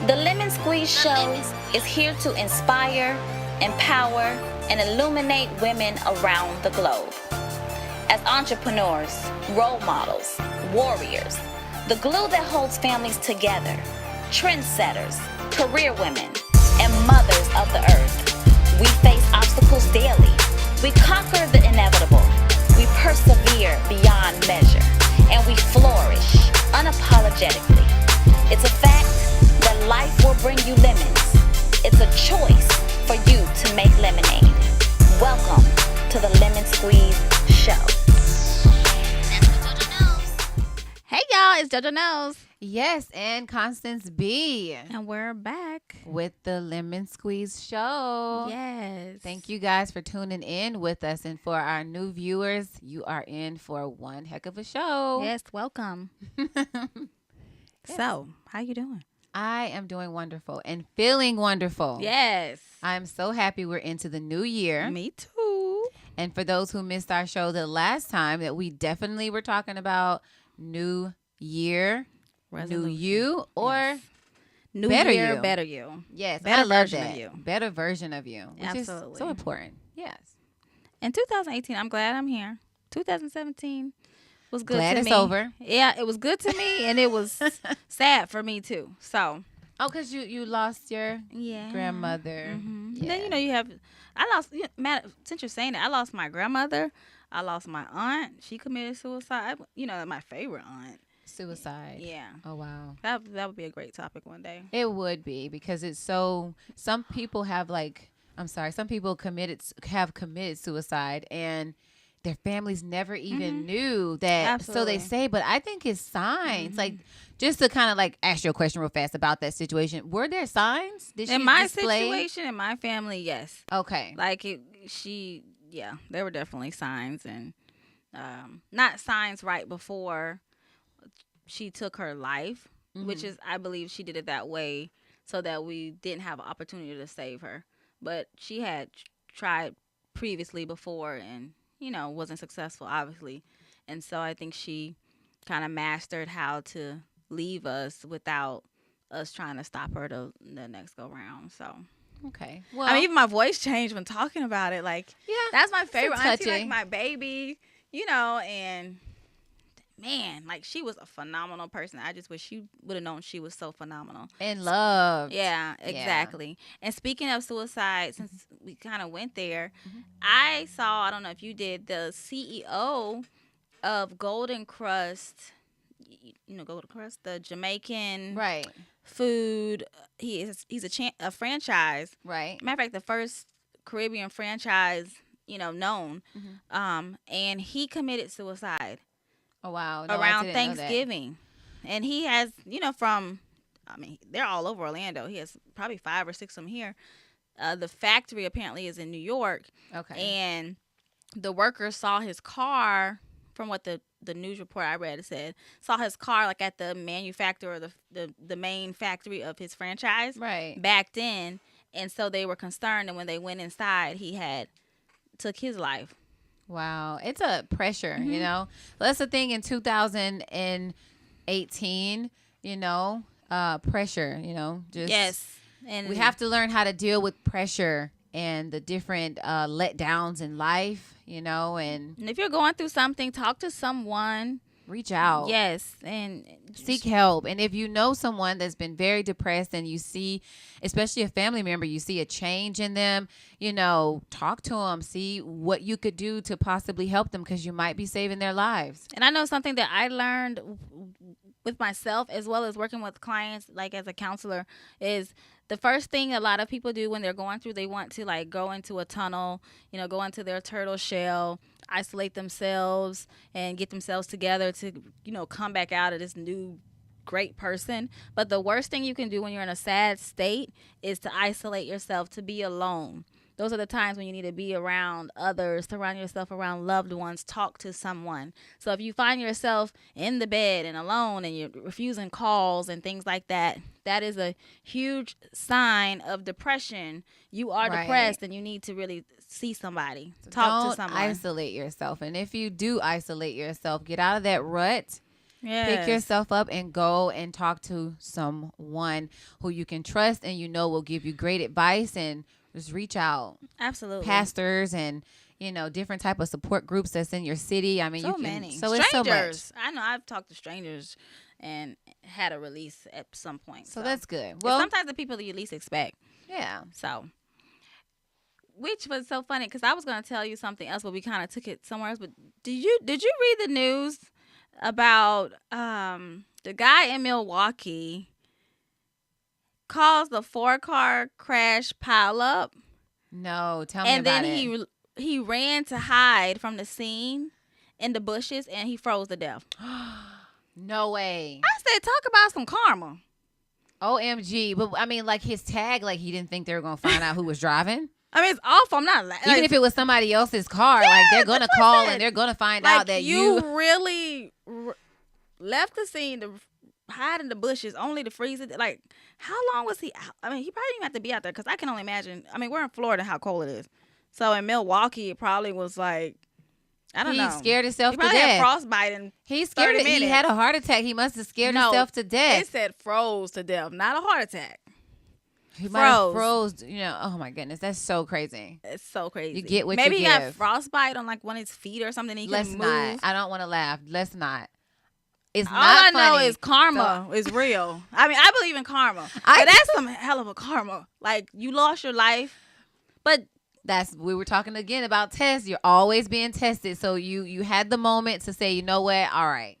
The Lemon Squeeze Show is here to inspire, empower, and illuminate women around the globe. As entrepreneurs, role models, warriors, the glue that holds families together, trendsetters, career women, and mothers of the earth, we face obstacles daily. We conquer the inevitable. We persevere beyond measure. And we flourish unapologetically. It's a fact that life will bring you lemons. It's a choice for you to make lemonade. Welcome to the Lemon Squeeze Show. That's what JoJo knows. Hey y'all, it's JoJo Knows. Yes, and Constance B. And we're back with the Lemon Squeeze Show. Yes. Thank you guys for tuning in with us. And for our new viewers, you are in for one heck of a show. Yes, welcome. So, how you doing? I am doing wonderful and feeling wonderful. Yes. I'm so happy we're into the new year. Me too. And for those who missed our show the last time, that we definitely were talking about new year, Resolution. new you, or yes. New better year, you. better you. Yes, better I love version that. of you. Better version of you, which Absolutely. is so important. Yes. In 2018, I'm glad I'm here. 2017 was good Glad to it's me. over. Yeah, it was good to me, and it was sad for me too. So. Oh, because you lost your Yeah. grandmother. Mm-hmm. Yeah. Then you have. I lost. Matt, since you're saying it, I lost my grandmother. I lost my aunt. She committed suicide. My favorite aunt. Suicide. Yeah. Oh, wow. That would be a great topic one day. It would be, because it's so, some people have some people have committed suicide and their families never even knew that. Absolutely. So they say, but I think it's signs. Like, just to kind of ask you a question real fast about that situation. Were there signs? Did she In my display? situation, in my family, yes. Okay. There were definitely signs, and not signs right before she took her life, which is, I believe she did it that way so that we didn't have an opportunity to save her. But she had tried previously before and, wasn't successful, obviously. And so I think she kind of mastered how to leave us without us trying to stop her the next go round. So. Okay. Well, I mean, even my voice changed when talking about it. That's my favorite auntie, like my baby, and man, she was a phenomenal person. I just wish you would have known she was so phenomenal. and love. Yeah, exactly. Yeah. And speaking of suicide, since we kind of went there, I don't know if you did, the CEO of Golden Crust, Golden Crust, the Jamaican food. He's a franchise. Right. Matter of fact, the first Caribbean franchise, known. And he committed suicide. Oh, wow. No, around Thanksgiving. And he has, they're all over Orlando. He has probably 5 or 6 of them here. The factory apparently is in New York. Okay. And the workers saw his car, from what the news report I read said, saw his car at the manufacturer, the main factory of his franchise. Right. Backed in. And so they were concerned. And when they went inside, he had took his life. Wow. It's a pressure, That's the thing in 2018, pressure, just. Yes. And we have to learn how to deal with pressure and the different letdowns in life, and if you're going through something, talk to someone. Reach out. Yes. And seek help. And if you know someone that's been very depressed and you see, especially a family member, you see a change in them, talk to them, see what you could do to possibly help them, because you might be saving their lives. And I know something that I learned with myself, as well as working with clients, as a counselor, is the first thing a lot of people do when they're going through, they want to go into a tunnel, go into their turtle shell, isolate themselves and get themselves together to, come back out of this new great person. But the worst thing you can do when you're in a sad state is to isolate yourself, to be alone. Those are the times when you need to be around others, surround yourself around loved ones, talk to someone. So if you find yourself in the bed and alone and you're refusing calls and things like that, that is a huge sign of depression. You are depressed and you need to really see somebody, talk to someone. Don't isolate yourself. And if you do isolate yourself, get out of that rut. Pick yourself up and go and talk to someone who you can trust and you know will give you great advice, and just reach out. Absolutely. Pastors and different type of support groups that's in your city. I mean, so many. So strangers. It's so much. I know I've talked to strangers and had a release at some point. So that's good. Well, sometimes the people that you least expect. Yeah. So, which was so funny because I was going to tell you something else, but we kind of took it somewhere else. But did you read the news about the guy in Milwaukee caused the 4-car crash pile up? No, tell me about it. And then he ran to hide from the scene in the bushes, and he froze to death. No way. I said, talk about some karma. OMG. But I mean, like his tag, like he didn't think they were going to find out who was driving. I mean, it's awful. I'm not even if it was somebody else's car, like they're going to call and they're going to find out that you really left the scene to hide in the bushes only to freeze it. Like, how long was he out? I mean, he probably didn't have to be out there because I can only imagine. I mean, we're in Florida, how cold it is. So in Milwaukee, it probably was like, I don't know. He scared himself to death. He death. had frostbite in He's scared. He had a heart attack. He must have scared himself to death. It said froze to death, not a heart attack. He might have froze. Oh my goodness, that's so crazy. It's so crazy. You get what Maybe you he give. got frostbite on like one of his feet or something. He couldn't move. Not. I don't want to laugh. Let's not. It's All not I know funny. is karma is real. I mean, I believe in karma. But that's some hell of a karma. Like, you lost your life, but we were talking again about tests. You're always being tested. So you had the moment to say, you know what? All right,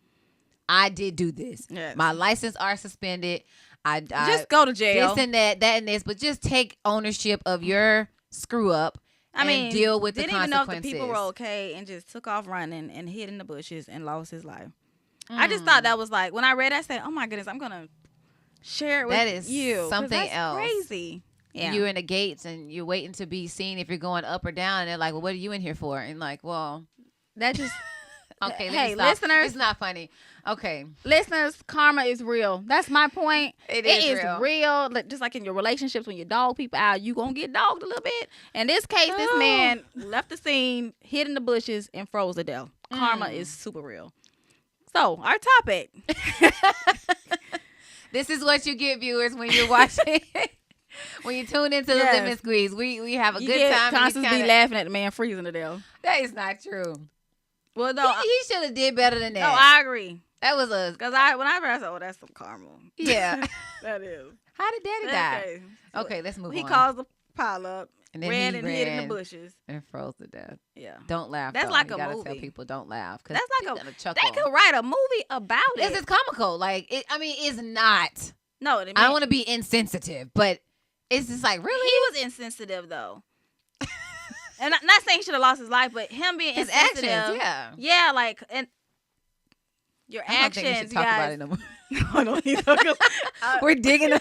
I did do this. Yes. My license are suspended. I just go to jail. This and that and this. But just take ownership of your screw up. And deal with the consequences. Didn't even know if the people were okay and just took off running and hid in the bushes and lost his life. I just thought that was like, when I read it, I said, oh my goodness, I'm going to share it with you. That is something that's else. Crazy. Yeah. You're in the gates and you're waiting to be seen if you're going up or down. And they're like, well, what are you in here for? And like, well, that just. Okay, hey, listeners. It's not funny. Okay. Listeners, karma is real. That's my point. It is real. Just like in your relationships, when you dog people out, you going to get dogged a little bit. In this case, this man left the scene, hid in the bushes, and froze to death. Karma is super real. So, our topic. This is what you get, viewers, when you're watching. When you tune into the Lemon Squeeze. We have a good time. Constance be laughing at the man freezing to death. That is not true. Well, no. He should have did better than that. No, I agree. That was because when I read, I said, oh, that's some karma. Yeah. That is. How did Daddy die? Okay, let's move on. He caused the pile up. And then ran and hid in the bushes and froze to death. Yeah, don't laugh. That's like a movie. Tell people don't laugh. That's like they could write a movie about it. This is comical. Like it's not. No, I don't want to be insensitive, but it's just like really. He was insensitive though, and I'm not saying he should have lost his life, but him being his insensitive. Actions, yeah, like and your I don't think we should talk about it no more. No, don't need to talk about. We're digging.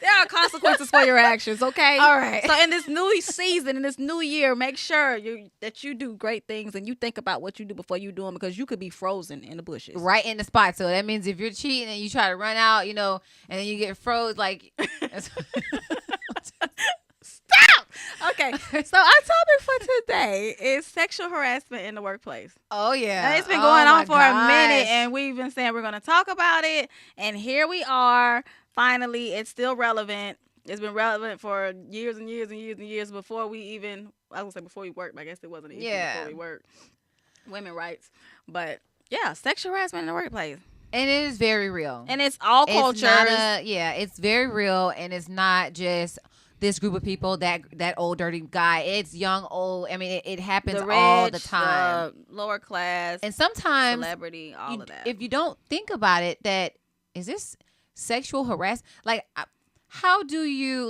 There are consequences for your actions, okay? All right. So in this new season, in this new year, make sure that you do great things and you think about what you do before you do them, because you could be frozen in the bushes. Right in the spot. So that means if you're cheating and you try to run out, and then you get froze, like... Stop! Okay, so our topic for today is sexual harassment in the workplace. Oh, yeah. Now, it's been going on for a minute, and we've been saying we're going to talk about it, and here we are. Finally, it's still relevant. It's been relevant for years and years and years and years before we even, I was going to say before we worked, but I guess it wasn't even before we worked. Women rights. But yeah, sexual harassment in the workplace. And it is very real. And it's all cultures. It's very real. And it's not just this group of people, that old dirty guy. It's young, old. I mean, it happens the rich, all the time. The lower class. And sometimes, celebrity, all of that. If you don't think about it, that is this sexual harassment? Like, how do you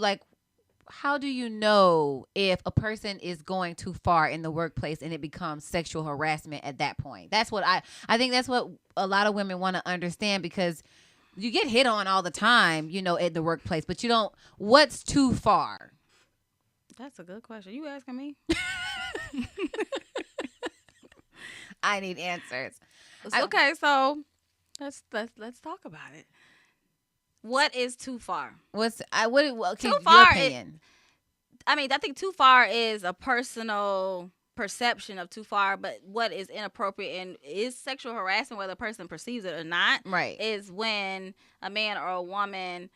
know if a person is going too far in the workplace and it becomes sexual harassment at that point? That's what I think that's what a lot of women want to understand, because you get hit on all the time, at the workplace, but you don't, what's too far? That's a good question. You asking me? I need answers. Okay, so let's talk about it. What is too far? Too far? Your opinion. I think too far is a personal perception of too far, but what is inappropriate and is sexual harassment, whether a person perceives it or not, Right. is when a man or a woman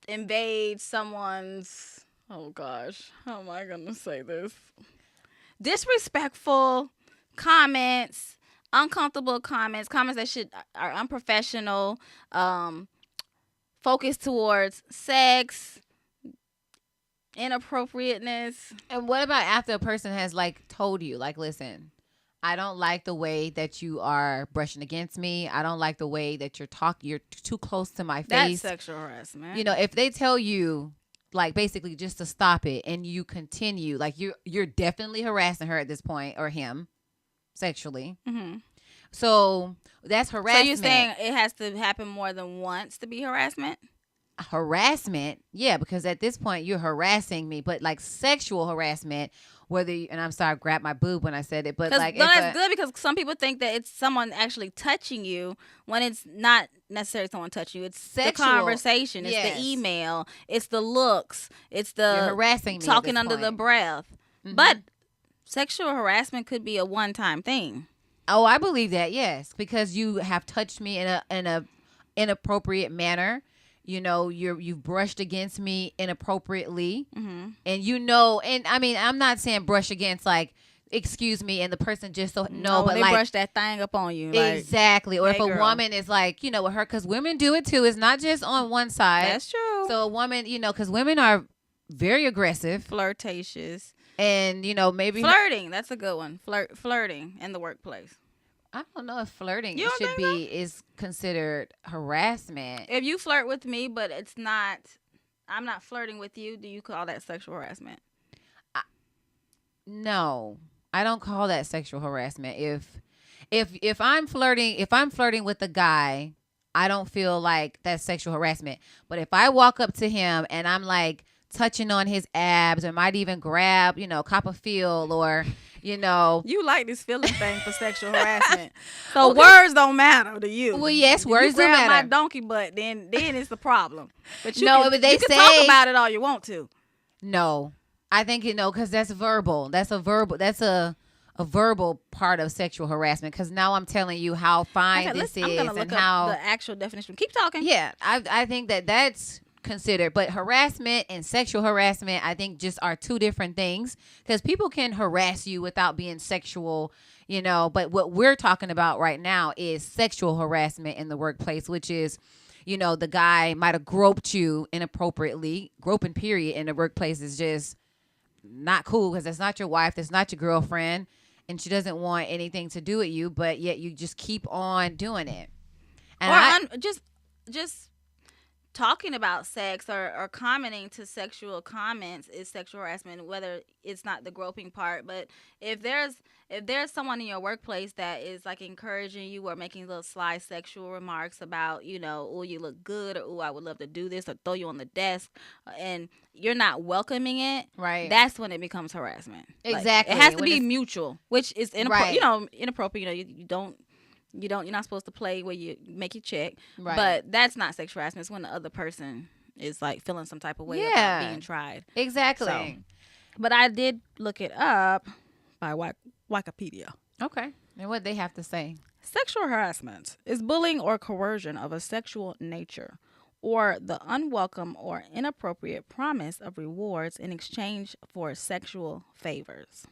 invades someone's, oh gosh, how am I gonna say this? Disrespectful comments, uncomfortable comments that are unprofessional, focused towards sex, inappropriateness. And what about after a person has like told you, like, listen, I don't like the way that you are brushing against me. I don't like the way that you're too close to my face. That's sexual harassment. You know, if they tell you like basically just to stop it and you continue, like you're definitely harassing her at this point, or him, sexually. Mm-hmm. So that's harassment. So you're saying it has to happen more than once to be harassment? Harassment, yeah, because at this point you're harassing me. But like sexual harassment, whether you, and I'm sorry, I grabbed my boob when I said it, but like, that's good, because some people think that it's someone actually touching you when it's not necessarily someone touching you. It's sexual, the conversation, it's yes. the email, it's the looks, it's the you're harassing me talking under point. the breath. Mm-hmm. But sexual harassment could be a one-time thing. Oh, I believe that, yes, because you have touched me in a inappropriate manner. You know, you've brushed against me inappropriately, mm-hmm. and you know, and I mean, I'm not saying brush against like, excuse me, and the person just so no, but they like brush that thing up on you, like, exactly. Or hey, if a girl. woman is like, you know, with her, because women do it too. It's not just on one side. That's true. So a woman, you know, because women are very aggressive, flirtatious, and you know, maybe flirting. That's a good one. Flirting in the workplace. I don't know if flirting You don't should think be is considered harassment. If you flirt with me, but it's not, I'm not flirting with you, do you call that sexual harassment? No, I don't call that sexual harassment. If I'm flirting with a guy, I don't feel like that's sexual harassment. But if I walk up to him and I'm like touching on his abs, or might even grab, you know, cop a feel, or you know, you like this feeling thing for sexual harassment. So words don't matter to you. Well, yes, if words you do grab matter. my donkey butt, then it's the problem. But you No, can, but they you can say, talk about it all you want to. No, I think, you know, because that's verbal. That's a verbal part of sexual harassment. Because now I'm telling you how fine Okay, this is, I'm gonna look and up how the actual definition. Keep talking. Yeah, I think that's considered, but harassment and sexual harassment, I think, just are two different things, because people can harass you without being sexual, you know, but what we're talking about right now is sexual harassment in the workplace, which is, you know, the guy might have groped you inappropriately. Groping period in the workplace is just not cool, because that's not your wife, that's not your girlfriend, and she doesn't want anything to do with you, but yet you just keep on doing it. And just talking about sex or commenting to sexual comments is sexual harassment, whether it's not the groping part. But if there's someone in your workplace that is like encouraging you or making little sly sexual remarks about, you know, oh, you look good, or oh, I would love to do this, or throw you on the desk, and you're not welcoming it, right, that's when it becomes harassment. Exactly. Like, it has to be mutual, which is right. inappropriate. You know, you're not supposed to play where you make your check, right, but that's not sexual harassment. It's when the other person is like feeling some type of way about being tried. Exactly. So, but I did look it up by Wikipedia. Okay. And what they have to say? Sexual harassment is bullying or coercion of a sexual nature, or the unwelcome or inappropriate promise of rewards in exchange for sexual favors.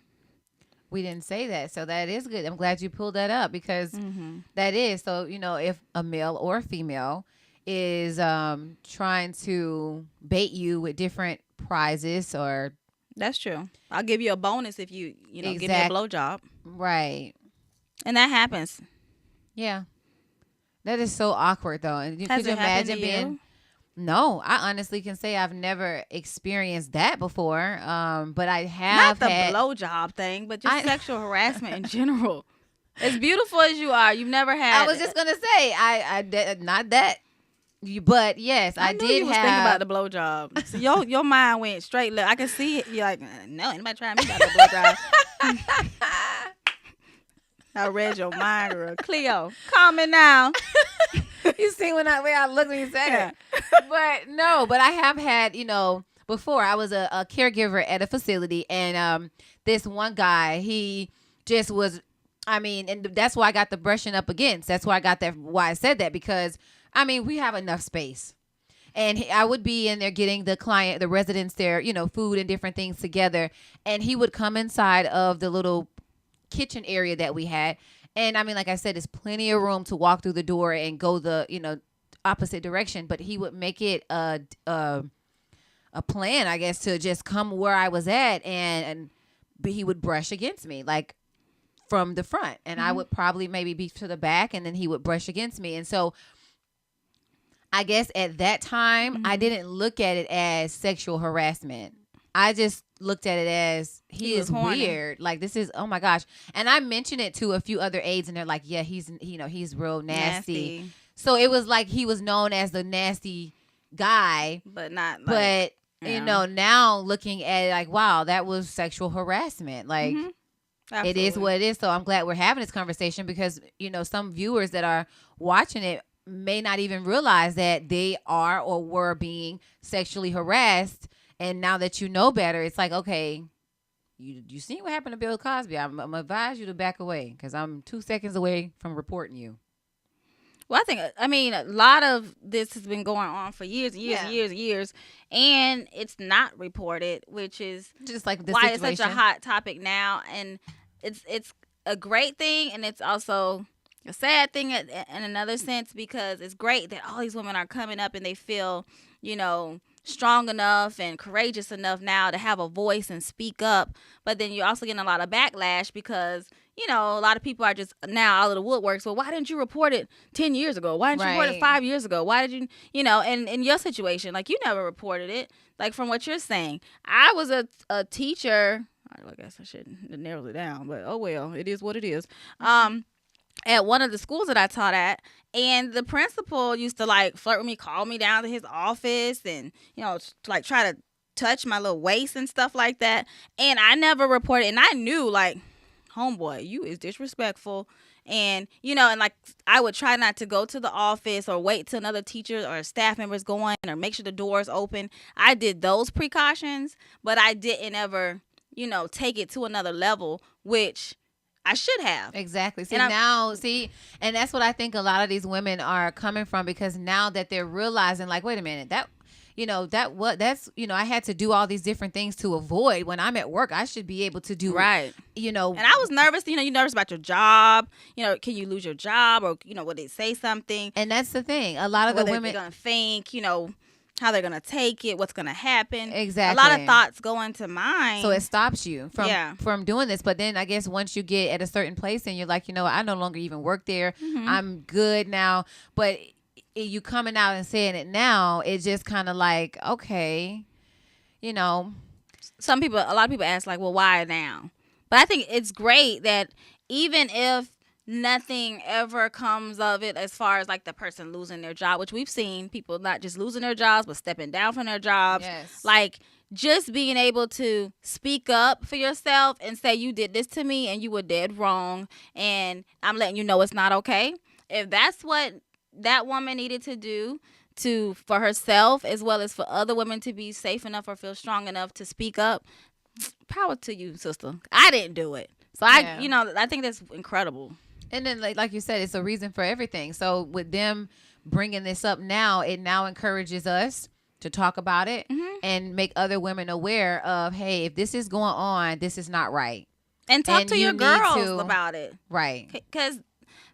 We didn't say that, so that is good. I'm glad you pulled that up, because that is, so, you know, if a male or a female is trying to bait you with different prizes, or that's true. I'll give you a bonus if you give me a blowjob. Right. And that happens. Yeah. That is so awkward, though. And Has could you it happened to imagine being? you? No, I honestly can say I've never experienced that before. But I have not the had blowjob thing, but just sexual harassment in general. As beautiful as you are, you've never had. I was just gonna say I not that. But yes, I knew did you was have. thinking about the blowjob. So your mind went straight. Look, I can see it. You're like, no, anybody trying me about the blowjob. I read your mind, girl. Cleo, calm it now. You see when I looked when you said it. But no, but I have had, you know, before I was a caregiver at a facility, and this one guy, he just was. I mean, and that's why I got the brushing up against. That's why I got that. Why I said that, because I mean, we have enough space. And I would be in there getting the residents their, food and different things together. And he would come inside of the little kitchen area that we had. And I mean, like I said, there's plenty of room to walk through the door and go the, opposite direction. But he would make it a plan, I guess, to just come where I was at. And he would brush against me, like from the front. And I would probably maybe be to the back, and then he would brush against me. And so I guess at that time, I didn't look at it as sexual harassment. I just looked at it as he is horny. weird. Like, this is, oh my gosh. And I mentioned it to a few other aides, and they're like, yeah, he's real nasty. So it was like he was known as the nasty guy. But not like, but, now looking at it, like, wow, that was sexual harassment. Like, it is what it is. So I'm glad we're having this conversation, because, some viewers that are watching it may not even realize that they are or were being sexually harassed. And now that you know better, it's like, okay, you seen what happened to Bill Cosby. I'm going to advise you to back away, because I'm 2 seconds away from reporting you. Well, I mean, a lot of this has been going on for years and years and years and years, and it's not reported, which is just like the why situation. It's such a hot topic now. And it's a great thing, and it's also a sad thing in another sense, because it's great that all these women are coming up and they feel, strong enough and courageous enough now to have a voice and speak up. But then you're also getting a lot of backlash, because a lot of people are just now out of the woodworks. Well, why didn't you report it 10 years ago? Why didn't you report it 5 years ago? Why did you, and in your situation, like, you never reported it, like, from what you're saying. I was a teacher. I guess I shouldn't narrow it down, but oh well, it is what it is. At one of the schools that I taught at, and the principal used to like flirt with me, call me down to his office, and like try to touch my little waist and stuff like that. And I never reported, and I knew, like, homeboy, you is disrespectful. And and like, I would try not to go to the office or wait till another teacher or staff members go in, or make sure the door's open. I did those precautions, but I didn't ever take it to another level, which I should have. Exactly. And that's what I think a lot of these women are coming from, because now that they're realizing, like, wait a minute, I had to do all these different things to avoid. When I'm at work, I should be able to do right. And I was nervous. You're nervous about your job. Can you lose your job, or would they say something? And that's the thing. A lot of the women are gonna think, how they're gonna take it, what's gonna happen. Exactly. A lot of thoughts go into mind. So it stops you from doing this. But then I guess once you get at a certain place and you're like, I no longer even work there. I'm good now. But you coming out and saying it now, it's just kind of like, okay, a lot of people ask, like, well, why now? But I think it's great that even if nothing ever comes of it, as far as like the person losing their job, which we've seen people not just losing their jobs, but stepping down from their jobs. Yes. Like, just being able to speak up for yourself and say, you did this to me and you were dead wrong, and I'm letting you know it's not okay. If that's what that woman needed to do for herself, as well as for other women to be safe enough or feel strong enough to speak up, power to you, sister. I didn't do it. So I think that's incredible. And then, like you said, it's a reason for everything. So with them bringing this up now, it now encourages us to talk about it and make other women aware of, hey, if this is going on, this is not right. And talk to your girls about it. Right. Because,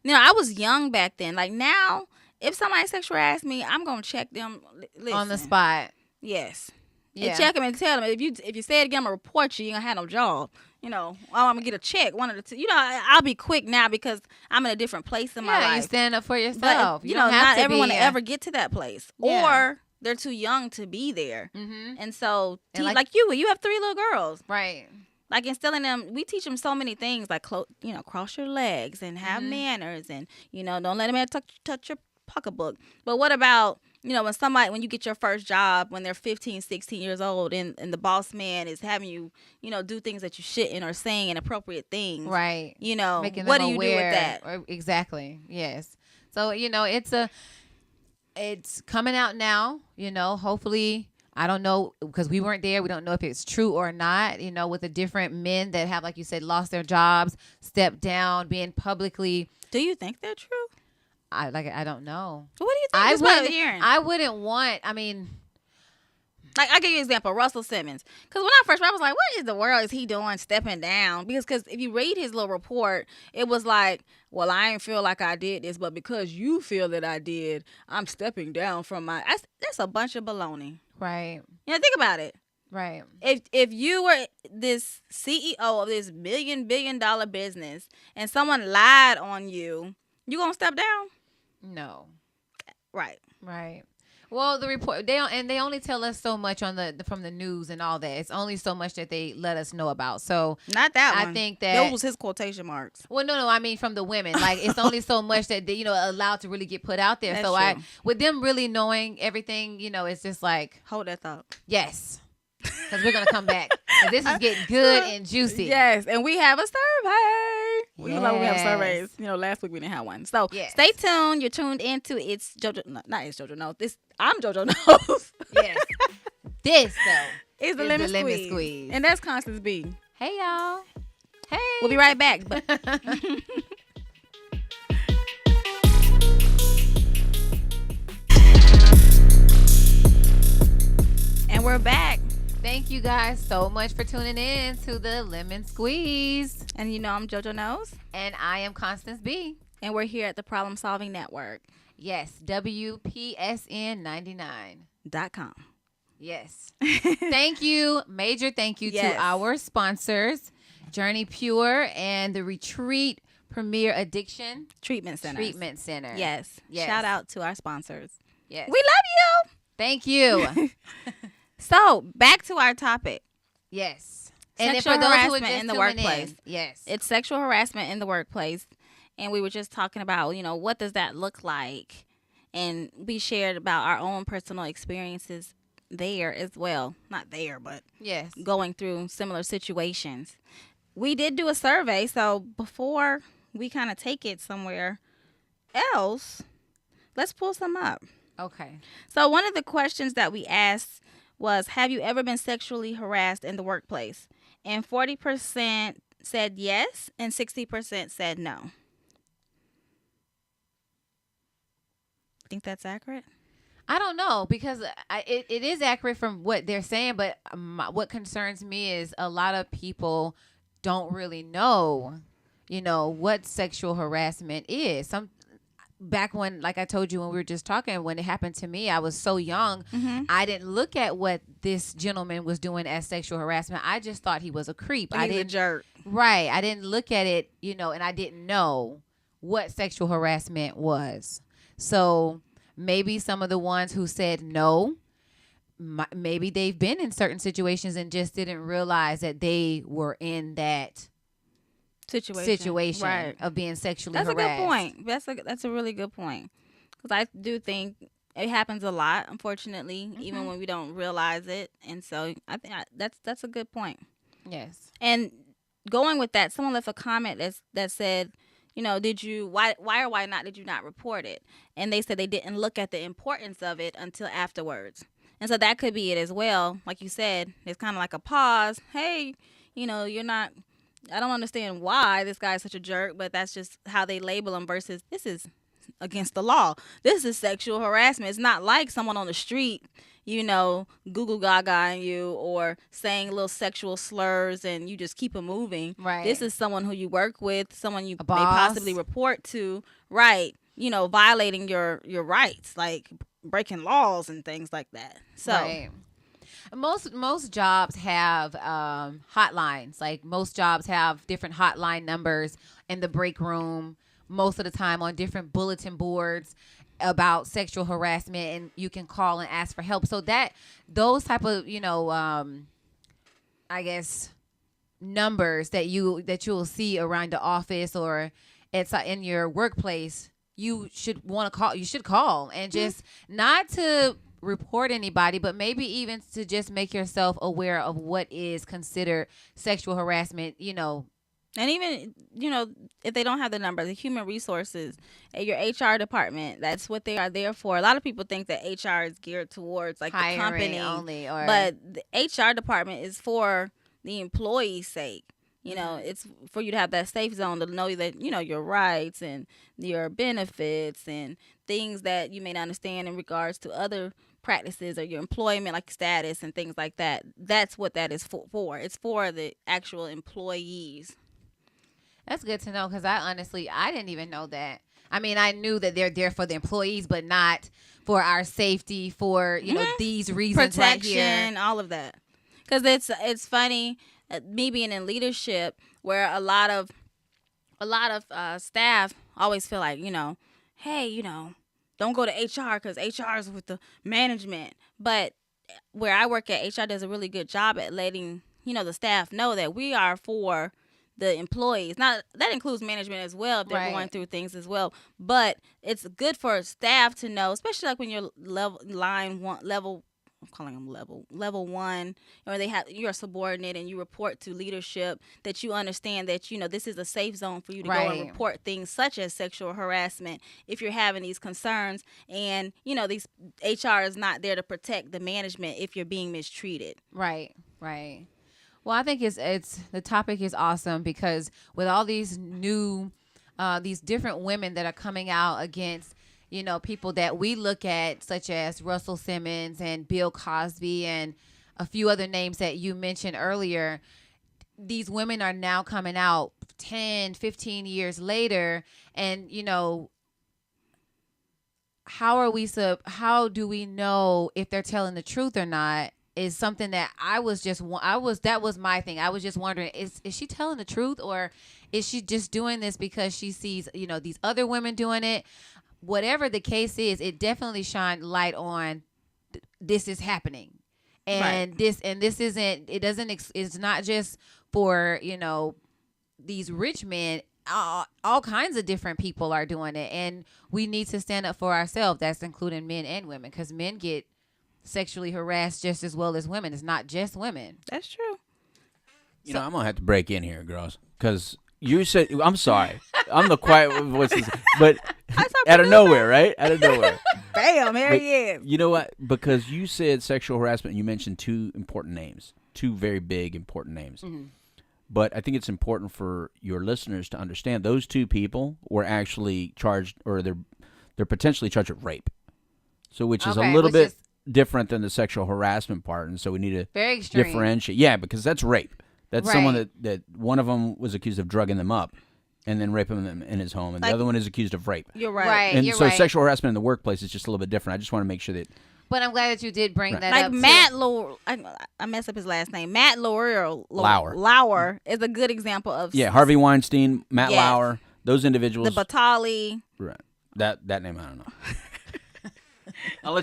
I was young back then. Like, now, if somebody sexually asks me, I'm going to check them. Listen. On the spot. Yes. Yeah. And check them and tell them, if you say it again, I'm going to report you. You ain't going to have no job. I'm going to get a check. One of the two. I'll be quick now because I'm in a different place in my life. Yeah, you stand up for yourself. But, not everyone will ever get to that place. Yeah. Or they're too young to be there. And so, like you have 3 little girls. Right. Like, instilling them, we teach them so many things, like, cross your legs and have manners, and, don't let them touch your pocketbook. But what about, when you get your first job when they're 15, 16 years old, and the boss man is having you, do things that you shouldn't, or saying inappropriate things. Right. Making what do you do with that? Exactly. Yes. So, it's coming out now, hopefully I don't know because we weren't there. We don't know if it's true or not, with the different men that have, like you said, lost their jobs, stepped down, being publicly. Do you think they're true? I don't know. What do you think? I wouldn't want, I mean. Like, I'll give you an example. Russell Simmons. Because when I first read, I was like, what in the world is he doing stepping down? Because if you read his little report, it was like, well, I ain't feel like I did this, but because you feel that I did, I'm stepping down from my... That's a bunch of baloney. Right. Think about it. Right. If you were this CEO of this billion dollar business and someone lied on you, you gonna step down? No. Right. Right. Well, the report they only tell us so much on from the news and all that. It's only so much that they let us know about. So not that one. I think that those was his quotation marks. Well, no. I mean from the women. Like it's only so much that they, allowed to really get put out there. That's so true. with them really knowing everything, it's just like hold that thought. Yes. Because we're going to come back. And this is getting good and juicy. Yes. And we have a survey. We Yes. have surveys. Last week we didn't have one. So yes. Stay tuned. You're tuned into It's JoJo. No, not It's JoJo. No. I'm JoJo Knows. Yes. This, though. It's the lemon squeeze. And that's Constance B. Hey, y'all. Hey. We'll be right back. But and we're back. Thank you guys so much for tuning in to the Lemon Squeeze. And I'm JoJo Knows. And I am Constance B. And we're here at the Problem Solving Network. Yes, WPSN99.com. Yes. Thank you. Major thank you to our sponsors, Journey Pure and the Retreat Premier Addiction Treatment Center. Yes. Shout out to our sponsors. Yes. We love you. Thank you. So, back to our topic. Yes. Sexual harassment in the workplace. Yes. It's sexual harassment in the workplace. And we were just talking about, what does that look like? And we shared about our own personal experiences there as well. Not there, but yes, going through similar situations. We did do a survey. So, before we kind of take it somewhere else, let's pull some up. Okay. So, one of the questions that we asked was, have you ever been sexually harassed in the workplace? And 40% said yes, and 60% said no. Think that's accurate? I don't know because it is accurate from what they're saying, but what concerns me is a lot of people don't really know, what sexual harassment is. Back when, like I told you when we were just talking, when it happened to me, I was so young. Mm-hmm. I didn't look at what this gentleman was doing as sexual harassment. I just thought he was a creep. He's a jerk. Right. I didn't look at it, and I didn't know what sexual harassment was. So maybe some of the ones who said no, maybe they've been in certain situations and just didn't realize that they were in that situation right. of being sexually harassed. That's a good point. That's a really good point. Because I do think it happens a lot, unfortunately, even when we don't realize it. And so I think that's a good point. Yes. And going with that, someone left a comment that said, did you why or why not did you not report it? And they said they didn't look at the importance of it until afterwards. And so that could be it as well. Like you said, it's kind of like a pause. Hey, you're not. I don't understand why this guy is such a jerk, but that's just how they label him versus this is against the law. This is sexual harassment. It's not like someone on the street, Google Gaga you or saying little sexual slurs and you just keep it moving. Right. This is someone who you work with, someone you may possibly report to. Right. Violating your rights, like breaking laws and things like that. So. Right. Most jobs have hotlines. Like most jobs have different hotline numbers in the break room. Most of the time on different bulletin boards about sexual harassment, and you can call and ask for help. So those type of I guess numbers that you'll see around the office or it's in your workplace, you should want to call. You should call and just not to report anybody, but maybe even to just make yourself aware of what is considered sexual harassment, And even, if they don't have the number, the human resources at your HR department, that's what they are there for. A lot of people think that HR is geared towards like the Hiring company only, or but the HR department is for the employee's sake. It's for you to have that safe zone to know that, your rights and your benefits and things that you may not understand in regards to other practices or your employment, like status and things like that. That's what that is for. It's for the actual employees. that's good to know, because I didn't even know that. I mean, I knew that they're there for the employees, but not for our safety, for these reasons right here. Protection, all of that. Because it's funny, me being in leadership, where a lot of staff always feel like, hey, don't go to HR because HR is with the management. But where I work at, HR does a really good job at letting the staff know that we are for the employees. Now that includes management as well if they're Right. going through things as well. But it's good for staff to know, especially like when you're level. I'm calling them level one, or you're a subordinate and you report to leadership, that you understand that this is a safe zone for you to go and Right. report things such as sexual harassment if you're having these concerns. And these HR is not there to protect the management if you're being mistreated. Right. Well, I think it's the topic is awesome, because with all these new, these different women that are coming out against, people that we look at, such as Russell Simmons and Bill Cosby and a few other names that you mentioned earlier. These women are now coming out 10, 15 years later, and how do we know if they're telling the truth or not? Is something that that was my thing. I was just wondering, is she telling the truth, or is she just doing this because she sees, these other women doing it? Whatever the case is, it definitely shined light on this is happening. And Right. it's not just for, these rich men. All kinds of different people are doing it, and we need to stand up for ourselves. That's including men and women, because men get sexually harassed just as well as women. It's not just women. That's true. I'm gonna have to break in here, girls, because you said, I'm sorry, I'm the quiet voice, but out of nowhere, right? Out of nowhere. Bam, here But he is. you know what? Because you said sexual harassment, and you mentioned two important names, two very big important names. Mm-hmm. But I think it's important for your listeners to understand those two people were actually charged, or they're potentially charged with rape. So, which is a little bit different than the sexual harassment part, and so we need to very extreme. differentiate. Yeah, because that's rape. That's Right. someone that one of them was accused of drugging them up and then raping them in his home, and the other one is accused of rape. You're right. Right. And you're so right. sexual harassment in the workplace is just a little bit different. I just want to make sure that. But I'm glad that you did bring that Like up. Matt too. Lauer, I messed up his last name. Matt Lauer Lauer is a good example of Harvey Weinstein, Matt Yes. Lauer, those individuals. the Batali. Right. That name, I don't know.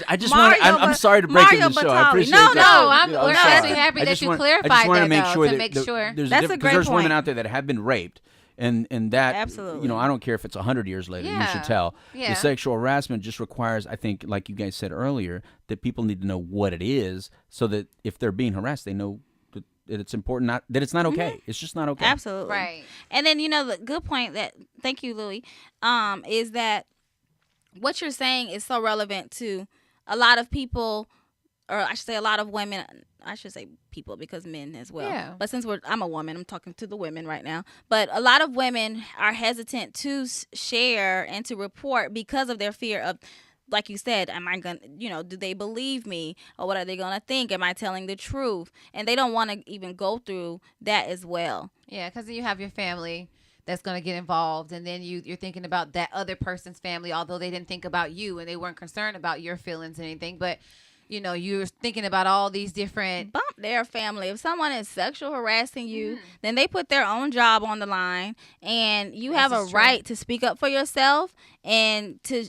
I just Mario want. I'm sorry to break in Mario the show. I Batali. appreciate No, that. no, I'm we're sorry. actually happy I that just you want- clarified I just want that, to make though, sure to that make the- sure. there's That's a because great there's women point. out there that have been raped, and that Absolutely. I don't care if it's 100 years later. You Yeah. should tell. Yeah. The sexual harassment just requires, I think, like you guys said earlier, that people need to know what it is, so that if they're being harassed, they know that it's important, that it's not okay. It's just not okay. Absolutely. Right. And then the good point that thank you, Louie, is that what you're saying is so relevant to a lot of people, or I should say a lot of women. I should say people because men as well. Yeah. But since I'm a woman, I'm talking to the women right now. But a lot of women are hesitant to share and to report because of their fear of, like you said, am I going to, do they believe me, or what are they going to think? Am I telling the truth? And they don't want to even go through that as well. Yeah, because then you have your family that's going to get involved, and then you're thinking about that other person's family, although they didn't think about you and they weren't concerned about your feelings or anything. But you're thinking about all these different. Bump their family. If someone is sexual harassing you, then they put their own job on the line, and you have a is true. right to speak up for yourself and to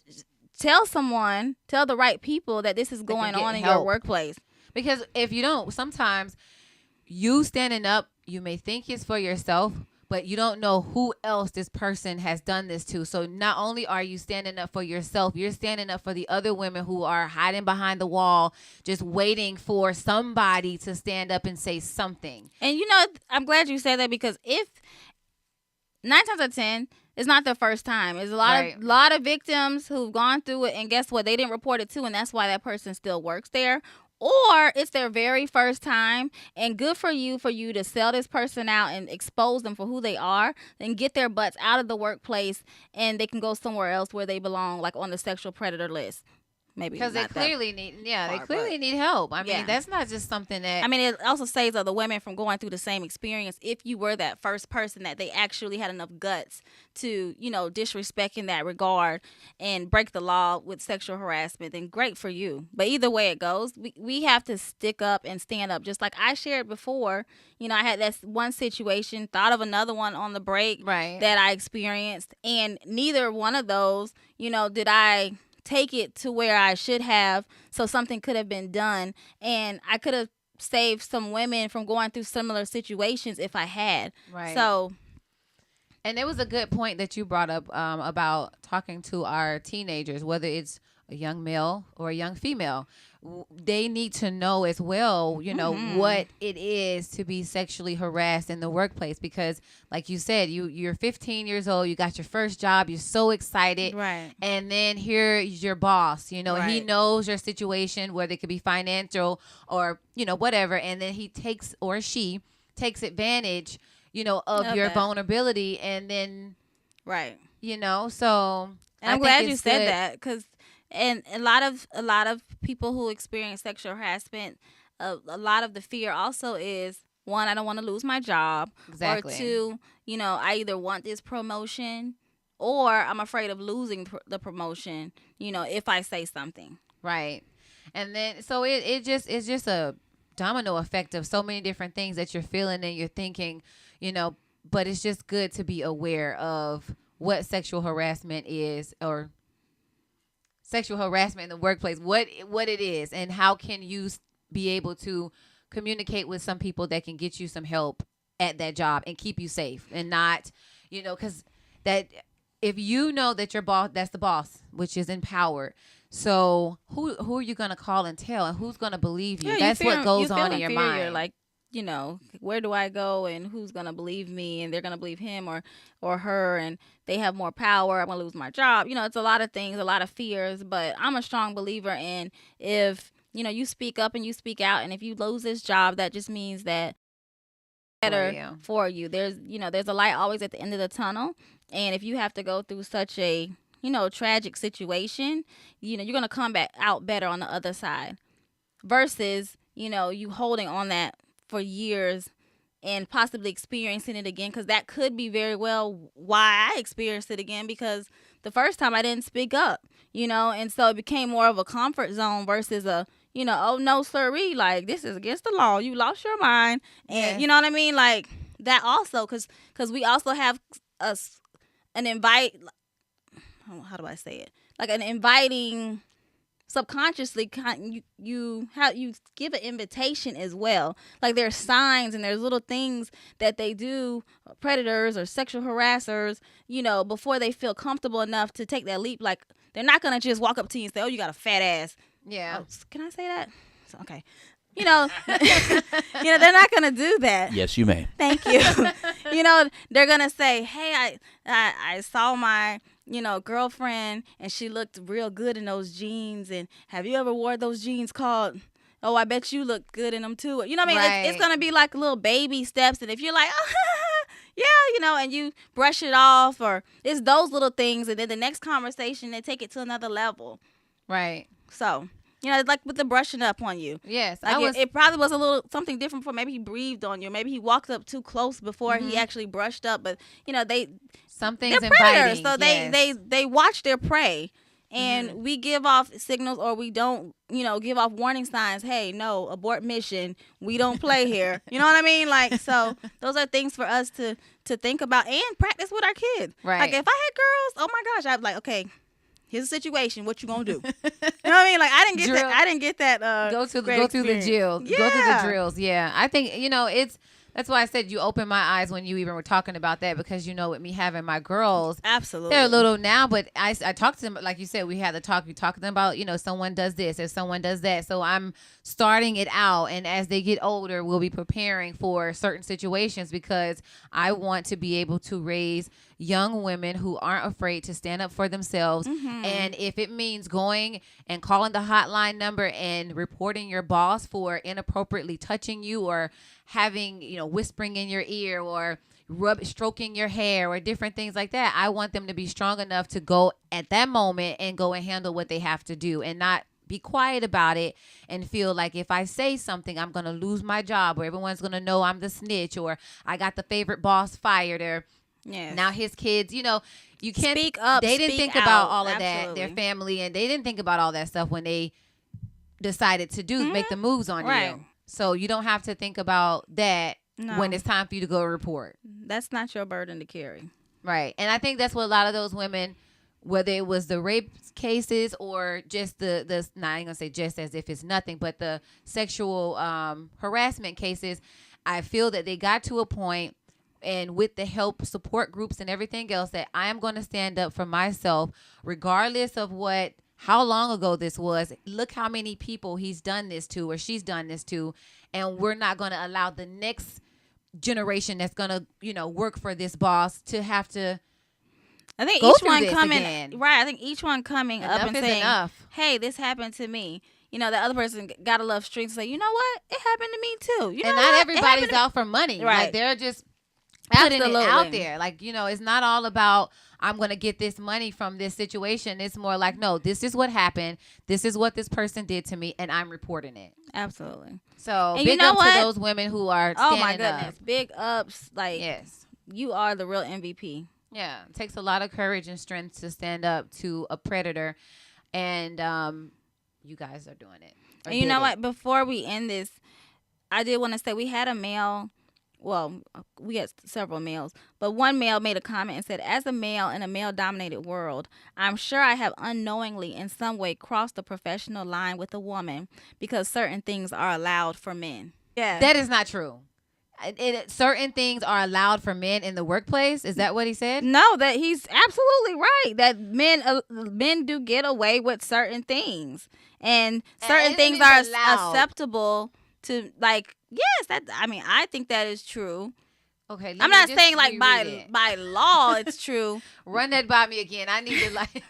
tell the right people that this is going get on in help. your workplace. Because if you don't, sometimes you standing up, you may think it's for yourself, but you don't know who else this person has done this to. So not only are you standing up for yourself, you're standing up for the other women who are hiding behind the wall, just waiting for somebody to stand up and say something. And I'm glad you said that, because 9 times out of 10, it's not their first time. There's a Right. lot of victims who've gone through it, and guess what? They didn't report it too, and that's why that person still works there. Or it's their very first time, and good for you to sell this person out and expose them for who they are, and get their butts out of the workplace, and they can go somewhere else where they belong, like on the sexual predator list. Maybe Because they not that clearly need, they far, clearly but- need help. I mean, Yeah. that's not just something that. I mean, it also saves other women from going through the same experience if you were that first person that they actually had enough guts to, disrespect in that regard and break the law with sexual harassment, then great for you. But either way it goes, we have to stick up and stand up. Just like I shared before, I had that one situation, thought of another one on the break Right. that I experienced, and neither one of those, did I take it to where I should have, so something could have been done, and I could have saved some women from going through similar situations if I had. Right. So, and it was a good point that you brought up about talking to our teenagers, whether it's a young male or a young female. They need to know as well, what it is to be sexually harassed in the workplace. Because like you said, you're 15 years old, you got your first job, you're so excited. right. And then here's your boss, and he Right. knows your situation, whether it could be financial or, whatever. And then he takes, or she takes advantage, of your that. vulnerability. And then, Right. so And I'm glad you said that, because and a lot of people who experience sexual harassment, a lot of the fear also is, one, I don't want to lose my job. Exactly. Or two, I either want this promotion or I'm afraid of losing the promotion, if I say something. Right. And then, so it's just a domino effect of so many different things that you're feeling and you're thinking, but it's just good to be aware of what sexual harassment is, or sexual harassment in the workplace, what it is, and how can you be able to communicate with some people that can get you some help at that job and keep you safe, and not, because that if you know that your boss, that's the boss, which is empowered. So who are you gonna call and tell, and who's gonna believe you? Yeah, That's what goes on in your inferior, mind. like, where do I go and who's going to believe me, and they're going to believe him or her, and they have more power. I'm going to lose my job. It's a lot of things, a lot of fears, but I'm a strong believer in, if, you speak up and you speak out, and if you lose this job, that just means that better for you. There's a light always at the end of the tunnel. And if you have to go through such a, tragic situation, you're going to come back out better on the other side, versus, you holding on that for years and possibly experiencing it again, because that could be very well why I experienced it again, because the first time I didn't speak up, and so it became more of a comfort zone versus a, oh no sirree, like, this is against the law, you lost your mind. And Yes. you know what I mean, like that also, because we also have an invite, how do I say it, like an inviting, subconsciously you give an invitation as well. Like, there's signs and there's little things that they do, predators or sexual harassers, before they feel comfortable enough to take that leap. Like, they're not gonna just walk up to you and say, oh, you got a fat ass. Yeah. Oh, can I say that? Okay. They're not gonna do that. Yes, you may. Thank you. They're gonna say, hey, I saw my girlfriend, and she looked real good in those jeans, and have you ever wore those jeans called, oh, I bet you look good in them too. You know what I mean? Right. It's gonna be like little baby steps, and if you're like, oh, yeah, and you brush it off, or it's those little things, and then the next conversation, they take it to another level. Right. So, it's like with the brushing up on you. Yes. Like, it probably was a little something different for, maybe he breathed on you, maybe he walked up too close before he actually brushed up. But something's they're predators, inviting. so Yes. they watch their prey, and we give off signals, or we don't, give off warning signs. Hey, no, abort mission. We don't play here. You know what I mean? Like, so those are things for us to think about and practice with our kids. Right. Like, if I had girls, oh my gosh, I'd be like, okay, here's a situation. What you gonna do? You know what I mean? Like, I didn't get Drill. that. I didn't get that. Go through great the experience. drill. Yeah. Go through the drills. Yeah. I think, it's That's why I said you opened my eyes when you even were talking about that, because, you know, with me having my girls, Absolutely, they're little now, but I talk to them, like you said, we had the talk. We talk to them about, you know, someone does this or someone does that. So I'm starting it out. And as they get older, we'll be preparing for certain situations, because I want to be able to raise young women who aren't afraid to stand up for themselves. And if it means going and calling the hotline number and reporting your boss for inappropriately touching you, or having, you know, whispering in your ear, or stroking your hair, or different things like that, I want them to be strong enough to go at that moment and go and handle what they have to do, and not be quiet about it and feel like if I say something, I'm going to lose my job, or everyone's going to know I'm the snitch, or I got the favorite boss fired, or now his kids, you know, you can't speak up. They didn't think out. about all of Absolutely. that, their family, and they didn't think about all that stuff when they decided to make the moves on you. So you don't have to think about that when it's time for you to go report. That's not your burden to carry. Right. And I think that's what a lot of those women, whether it was the rape cases or just the not, I ain't gonna say just as if it's nothing, but the sexual harassment cases, I feel that they got to a point, and with the help, support groups and everything else, that I am going to stand up for myself, regardless of how long ago this was. Look how many people he's done this to, or she's done this to, and we're not going to allow the next generation that's going to, you know, work for this boss to have to. I think go each through one this coming again. right. I think each one coming Enough up and is saying, enough. "Hey, this happened to me." You know, the other person got a love streak to say, "You know what? It happened to me too." You And know not what? everybody's out for money. Right. Like, they're just putting it Absolutely. out there. Like, you know, it's not all about I'm going to get this money from this situation. It's more like, no, this is what happened. This is what this person did to me, and I'm reporting it. Absolutely. So And big you know up what? to those women who are Oh standing my goodness, up. big ups! Like, Yes. you are the real MVP. Yeah. It takes a lot of courage and strength to stand up to a predator, and you guys are doing it. And you know what? Before we end this, I did want to say we had a male. Well, we had several males, but one male made a comment and said, "As a male in a male-dominated world, I'm sure I have unknowingly in some way crossed the professional line with a woman because certain things are allowed for men." Yeah. That is not true. Certain things are allowed for men in the workplace. Is that what he said? No, that he's absolutely right. That men do get away with certain things, and certain things are acceptable to, like. Yes, I think that is true. Okay, I'm not saying like by law it's true. Run that by me again. I need to like.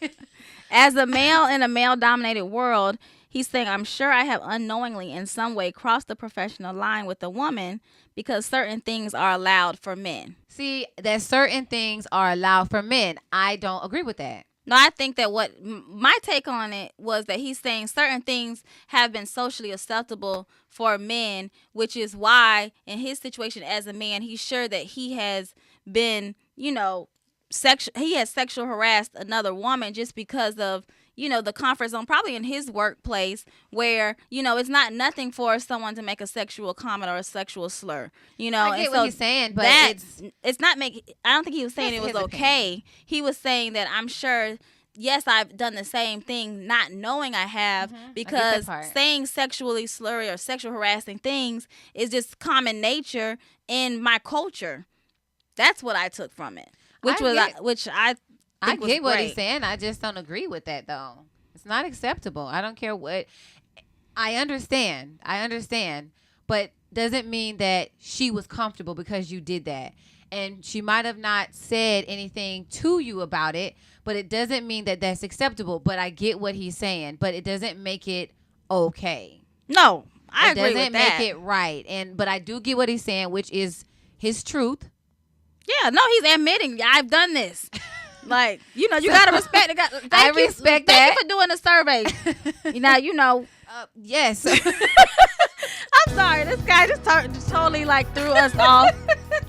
As a male in a male-dominated world, he's saying, I'm sure I have unknowingly in some way crossed the professional line with a woman because certain things are allowed for men. See, that certain things are allowed for men. I don't agree with that. No, I think that my take on it was that he's saying certain things have been socially acceptable for men, which is why in his situation as a man, he's sure that he has been, you know, he has sexual harassed another woman just because of, you know, the comfort zone, probably in his workplace where, you know, it's not nothing for someone to make a sexual comment or a sexual slur, you know. I get and so what he's saying, but it's not I don't think he was saying it was okay. He was saying that I'm sure, yes, I've done the same thing, not knowing I have, because saying sexually slurry or sexual harassing things is just common nature in my culture. That's what I took from it, I get what he's saying. I just don't agree with that, though. It's not acceptable. I don't care what. I understand, but doesn't mean that she was comfortable because you did that. And she might have not said anything to you about it, but it doesn't mean that that's acceptable. But I get what he's saying, but it doesn't make it okay. No, I agree with that. It doesn't make it right. But I do get what he's saying, which is his truth. Yeah, no, he's admitting I've done this. Like, you know, you gotta respect it. I respect that. Thank you for doing the survey. Now, you know. Yes. I'm sorry, this guy just totally like threw us off.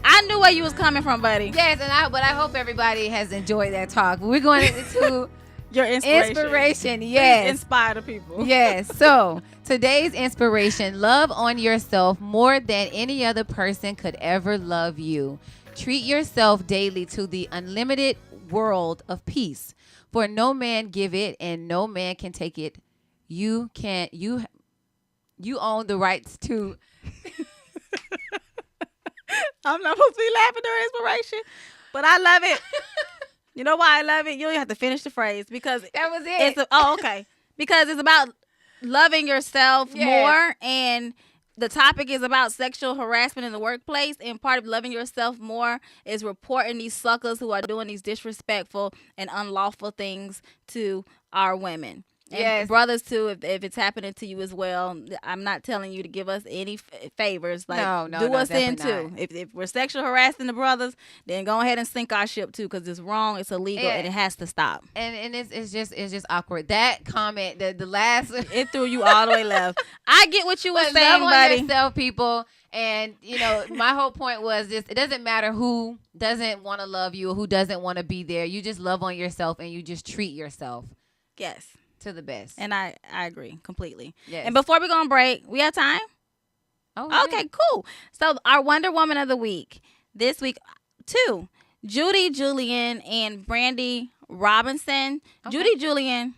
I knew where you was coming from, buddy. Yes, but I hope everybody has enjoyed that talk. We're going into your inspiration. Yes, please inspire the people. Yes. So today's inspiration: love on yourself more than any other person could ever love you. Treat yourself daily to the unlimited world of peace. For no man give it, and no man can take it. You can't. You own the rights to. I'm not supposed to be laughing during inspiration, but I love it. You know why I love it? You don't have to finish the phrase because That was it. Okay. Because it's about loving yourself more, and the topic is about sexual harassment in the workplace, and part of loving yourself more is reporting these suckers who are doing these disrespectful and unlawful things to our women. And brothers too, if it's happening to you as well. I'm not telling you to give us any favors. Like, do us in too. If we're sexual harassing the brothers, then go ahead and sink our ship too, because it's wrong, it's illegal, and it has to stop. And it's just awkward. That comment, the last, it threw you all the way left. I get what you were saying, love buddy. on yourself, people. And my whole point was this: it doesn't matter who doesn't want to love you or who doesn't want to be there. You just love on yourself and you just treat yourself. Yes. To the best. And I agree completely. Yes. And before we go on break, we have time? Oh, okay, cool. So our Wonder Woman of the week this week, 2, Judy Julian and Brandy Robinson. Okay. Judy Julian,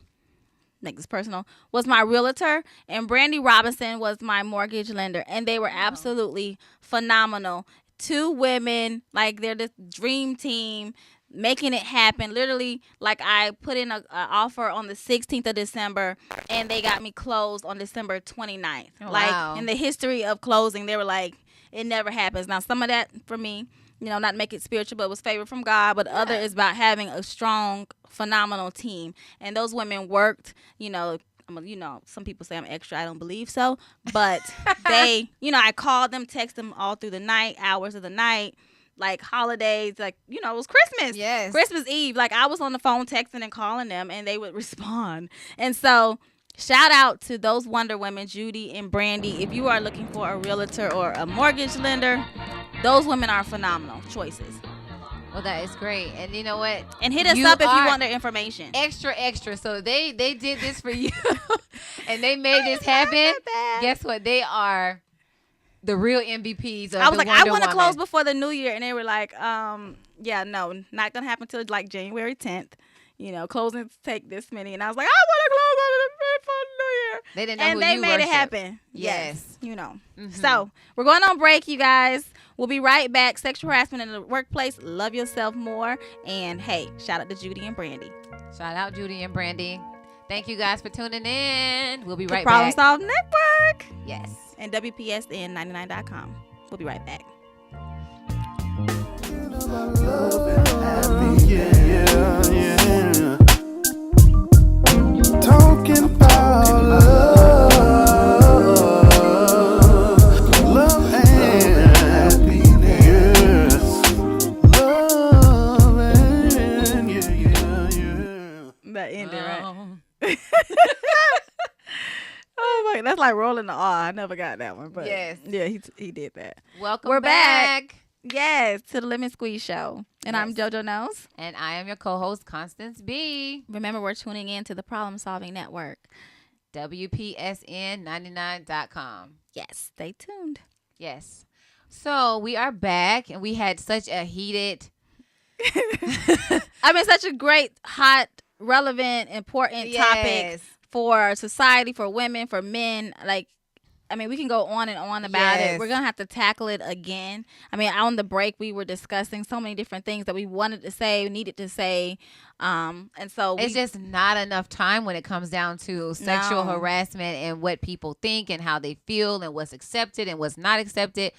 make this personal, was my realtor, and Brandy Robinson was my mortgage lender, and they were absolutely phenomenal. 2 women, like they're the dream team, making it happen. Literally, like I put in an offer on the 16th of December, and they got me closed on December 29th. Wow. In the history of closing, they were like, it never happens. Now, some of that for me, not make it spiritual, but it was favor from God. But other is about having a strong, phenomenal team. And those women worked, some people say I'm extra. I don't believe so. But they, I called them, text them all through the night, hours of the night. Like holidays, like, it was Christmas. Yes. Christmas Eve. Like, I was on the phone texting and calling them, and they would respond. And so, shout out to those Wonder Women, Judy and Brandy. If you are looking for a realtor or a mortgage lender, those women are phenomenal choices. Well, that is great. And you know what? And hit us up if you want their information. Extra. So they did this for you, and they made this happen. Guess what? They are the real MVPs of I was like, Wonder I want to Woman. close before the new year. And they were like, yeah, no, not going to happen until like January 10th. Closings take this many. And I was like, I want to close on the for the new year. They didn't know and who they you made worship. it happen. Yes. Mm-hmm. So we're going on break, you guys. We'll be right back. Sexual harassment in the workplace. Love yourself more. And hey, shout out to Judy and Brandy. Shout out Judy and Brandy. Thank you guys for tuning in. We'll be right Problem back. Solve Network. Yes. And WPSN99.com. We'll be right back. Talking about love and happiness. Love and That ended, right? Oh my, that's like rolling the R. I never got that one, but yes. Yeah, he did that. Welcome We're back. Yes, to the Lemon Squeeze Show. And Yes. I'm JoJo Knows. And I am your co-host, Constance B. Remember, we're tuning in to the Problem Solving Network. WPSN99.com. Yes, stay tuned. Yes. So we are back, and we had such a heated... such a great, hot, relevant, important topic for society, for women, for men. We can go on and on about it. We're going to have to tackle it again. On the break, we were discussing so many different things that we wanted to say, needed to say. And so it's just not enough time when it comes down to sexual harassment and what people think and how they feel and what's accepted and what's not accepted.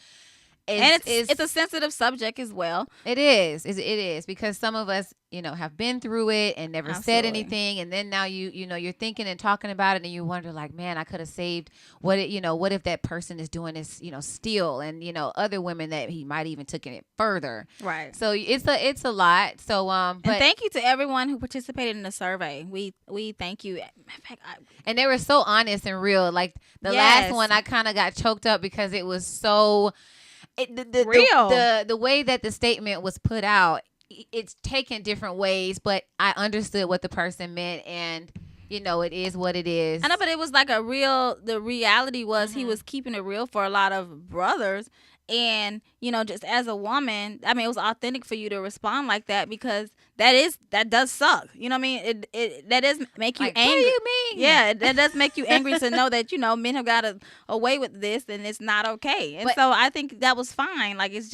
It's a sensitive subject as well. It is. It is because some of us, have been through it and never said anything, and then now you're thinking and talking about it, and you wonder like, man, I could have saved. What if that person is doing this, still, and other women that he might even taken it further. Right. So it's a lot. So but and thank you to everyone who participated in the survey. We thank you. And they were so honest and real. Like the last one, I kind of got choked up because it was so. Real. The way that the statement was put out, it's taken different ways, but I understood what the person meant, and it is what it is. I know, but it was like the reality was he was keeping it real for a lot of brothers, And, just as a woman, I mean, it was authentic for you to respond like that, because that does suck. You know what I mean? That does make you like, angry. what do you mean? Yeah, that does make you angry to know that, men have got away with this, and it's not okay. And so I think that was fine. Like, it's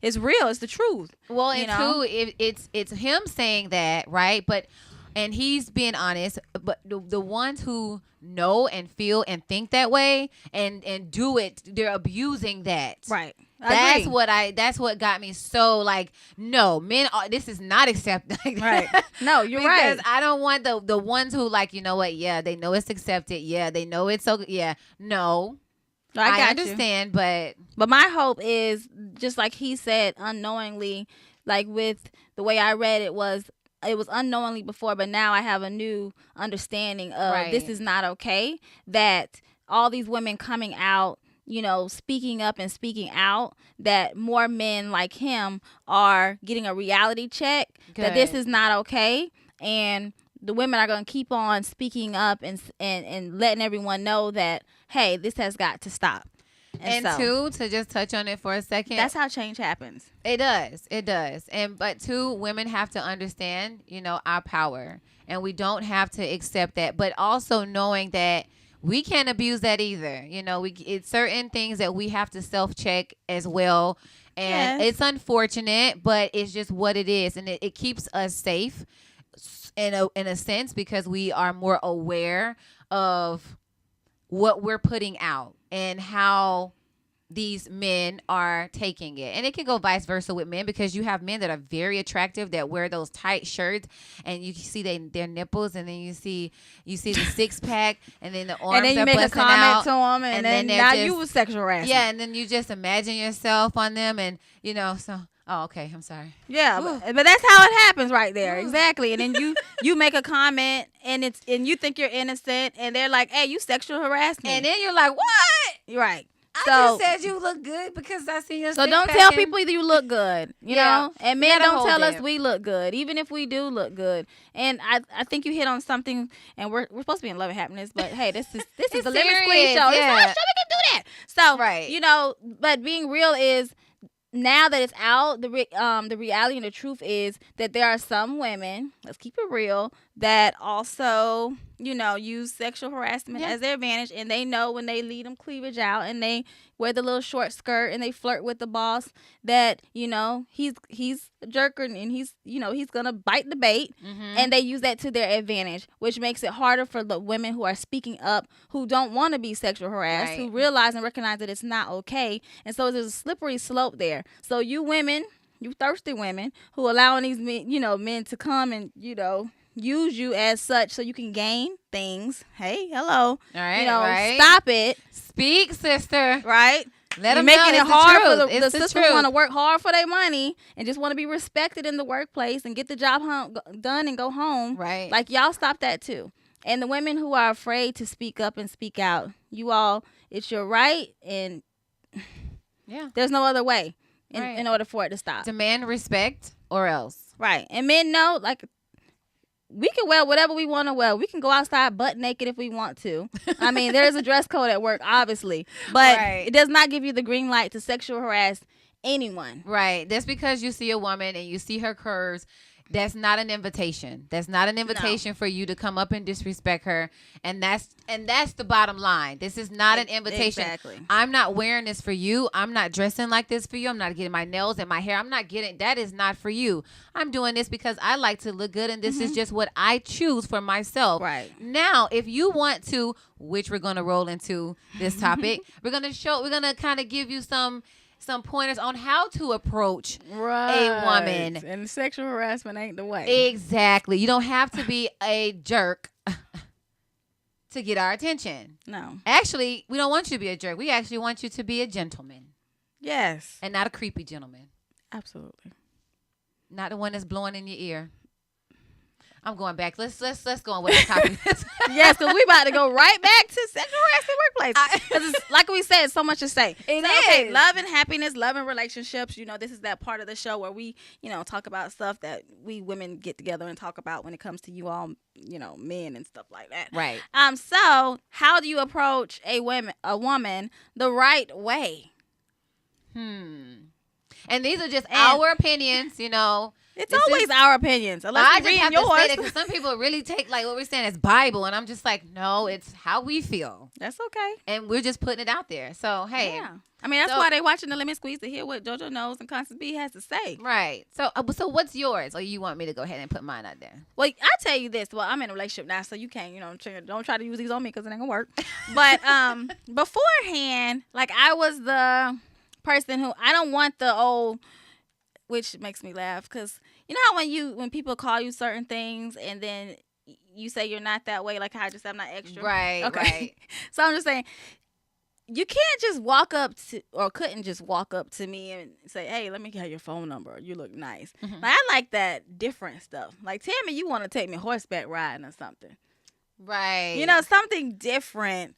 real. It's the truth. Well, and too, it's him saying that, right? And he's being honest, but the ones who know and feel and think that way and do it, they're abusing that. Right. That's what got me so like, no, men this is not accepted. Right. No, you're right. Because I don't want the ones who like, you know what, yeah, they know it's accepted. Yeah, they know it's so, yeah. No. I understand, but my hope is, just like he said, unknowingly, like with the way I read it was unknowingly before, but now I have a new understanding of this is not okay. That all these women coming out, speaking up and speaking out, that more men like him are getting a reality check. Good. That this is not okay, and the women are going to keep on speaking up and letting everyone know that, hey, this has got to stop. And two, to just touch on it for a second, that's how change happens. It does. But two, women have to understand, our power, and we don't have to accept that, but also knowing that we can't abuse that either. It's certain things that we have to self-check as well. And It's unfortunate, but it's just what it is. And it keeps us safe in a sense, because we are more aware of what we're putting out and how these men are taking it. And it can go vice versa with men, because you have men that are very attractive that wear those tight shirts, and you see their nipples, and then you see the six pack, and then the arms and then you are make busting a comment out, to them, and then now you was sexual harassment. Yeah, and then you just imagine yourself on them, and so. Oh, okay. I'm sorry. Yeah, but that's how it happens right there. Exactly. And then you make a comment, and you think you're innocent, and they're like, "Hey, you sexual harassment," and then you're like, "What?" You're right. I just said you look good because I see your. So don't tell people you look good, you know. And men don't tell us we look good, even if we do look good. And I think you hit on something. And we're supposed to be in love and happiness, but hey, this is the Lemon Squeeze show. Yeah. It's our show. We can do that. So but being real is, now that it's out, the reality and the truth is that there are some women, let's keep it real, that also, use sexual harassment as their advantage, and they know when they leave them cleavage out and they wear the little short skirt and they flirt with the boss that, he's a jerker, and he's gonna bite the bait, and they use that to their advantage, which makes it harder for the women who are speaking up, who don't want to be sexual harassed, who realize and recognize that it's not okay. And so there's a slippery slope there. So you women, you thirsty women who allowing these men, men to come and, use you as such so you can gain things. Hey, hello. All right, stop it. Speak, sister. Right? Let them making know it hard for the sisters want to work hard for their money and just want to be respected in the workplace and get the job done and go home. Right. Like, y'all stop that too. And the women who are afraid to speak up and speak out, you all, it's your right, and there's no other way in order for it to stop. Demand respect or else. Right. And men know, like, we can wear whatever we want to wear. We can go outside butt naked if we want to. I mean, there's a dress code at work, obviously. But it does not give you the green light to sexual harass anyone. Right. That's because you see a woman and you see her curves. That's not an invitation. That's not an invitation for you to come up and disrespect her. And that's the bottom line. This is not an invitation. Exactly. I'm not wearing this for you. I'm not dressing like this for you. I'm not getting my nails and my hair. I'm not getting, that is not for you. I'm doing this because I like to look good, and this is just what I choose for myself. Right. Now, if you want to, which we're going to roll into this topic, we're going to kind of give you some pointers on how to approach a woman. And sexual harassment ain't the way. Exactly. You don't have to be a jerk to get our attention. No. Actually, we don't want you to be a jerk. We actually want you to be a gentleman. Yes. And not a creepy gentleman. Absolutely. Not the one that's blowing in your ear. I'm going back. Let's go on with the topic. Yes, because we about to go right back to sexual harassment workplace. Because like we said, so much to say. It is. Okay, love and happiness, love and relationships. This is that part of the show where we, talk about stuff that we women get together and talk about when it comes to you all, men and stuff like that. Right. So how do you approach a woman the right way? And these are just our opinions, you know. It's always our opinions. Unless I we just read have yours. to say that because some people really take like what we're saying as Bible, and I'm just like, no, it's how we feel, That's okay. and we're just putting it out there. So hey, Yeah. I mean, that's why they watching the Lemon Squeeze to hear what JoJo knows and Constance B has to say. right. So what's yours? Or you want me to go ahead and put mine out there? Well, I tell you this. Well, I'm in a relationship now, so you can't, don't try to use these on me because it ain't gonna work. But beforehand, like I was the person who I don't want the old, which makes me laugh because you know how when people call you certain things and then you say you're not that way, like how I just said I'm not extra. Right. Okay. Right. So I'm just saying. You can't just walk up to, or couldn't just walk up to me and say, hey, let me get your phone number. You look nice. Mm-hmm. Like, I like that different stuff. Like, tell me you want to take me horseback riding or something. Right. You know, something different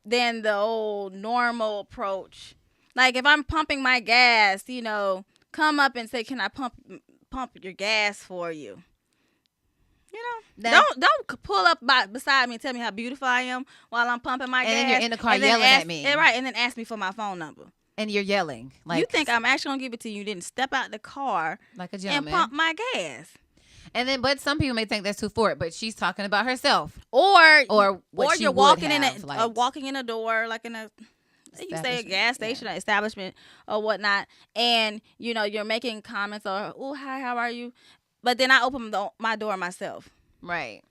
than the old normal approach. Like, if I'm pumping my gas, come up and say, can I pump your gas for you? Don't pull up beside me and tell me how beautiful I am while I'm pumping my gas. And then you're in the car yelling at me. Right, and then ask me for my phone number. And you're yelling. Like, you think I'm actually going to give it to you. You didn't step out the car like a and gentleman. pump my gas. And then, but some people may think that's too forward, but she's talking about herself. Or what she you're would walking have, walking in a door, like in a, you say a gas station, or establishment or whatnot, and, you're making comments or, oh, hi, how are you? But then I open my door myself. Right.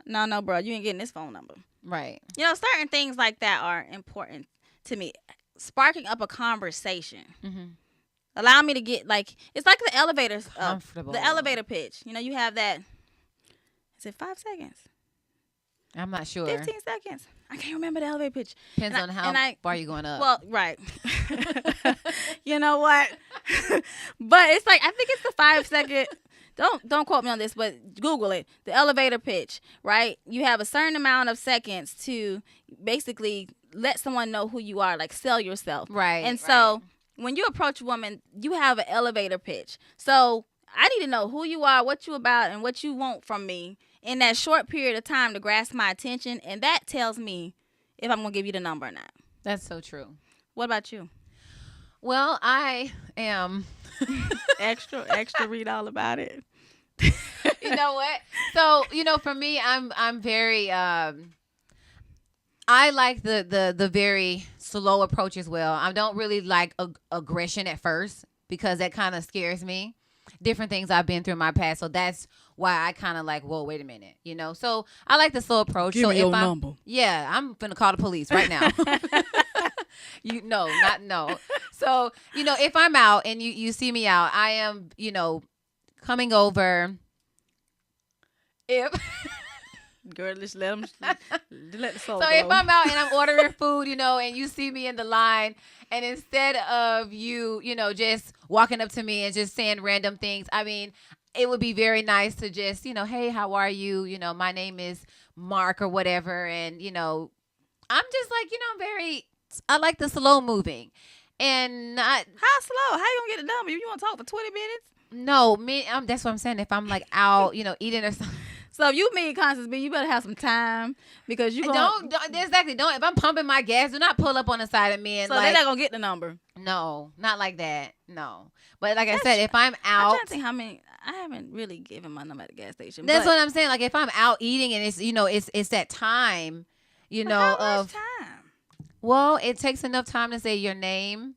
No, bro, you ain't getting this phone number. Right. Certain things like that are important to me. Sparking up a conversation. Mm-hmm. Allow me to get, it's like the elevator. Comfortable. The elevator pitch. You have that. Is it 5 seconds? I'm not sure. 15 seconds. I can't remember the elevator pitch. Depends on how far you're going up. Well, right. You know what? But it's like, I think it's the 5 second. Don't quote me on this, but Google it. The elevator pitch, right? You have a certain amount of seconds to basically let someone know who you are, like sell yourself. Right. And so when you approach a woman, you have an elevator pitch. So I need to know who you are, what you about, and what you want from me in that short period of time to grasp my attention. And that tells me if I'm going to give you the number or not. That's so true. What about you? Well, I am extra read all about it. You know what? So, for me, I'm very I like the very slow approach as well. I don't really like aggression at first because that kind of scares me. Different things I've been through in my past, so that's why I kind of like, whoa, wait a minute, So I like the slow approach. Give so me your number. Yeah, I'm gonna call the police right now. No. So if I'm out and you see me out, I am coming over. If girl, just let the soul. So if I'm out and I'm ordering food, and you see me in the line, and instead of you, just walking up to me and just saying random things, I mean, it would be very nice to just, hey, how are you? My name is Mark or whatever, and I'm just like, I like the slow moving, and not how slow. How you gonna get the number? You want to talk for 20 minutes? No, that's what I'm saying. If I'm like out, eating or something. So if you meet Constance B, you better have some time because you don't exactly don't. If I'm pumping my gas, do not pull up on the side of me and so they're not gonna get the number. No, not like that. No, but like I said, if I'm out, I'm trying to think how many. I haven't really given my number at the gas station. That's what I'm saying. Like if I'm out eating and it's that time, how much time? Well, it takes enough time to say your name.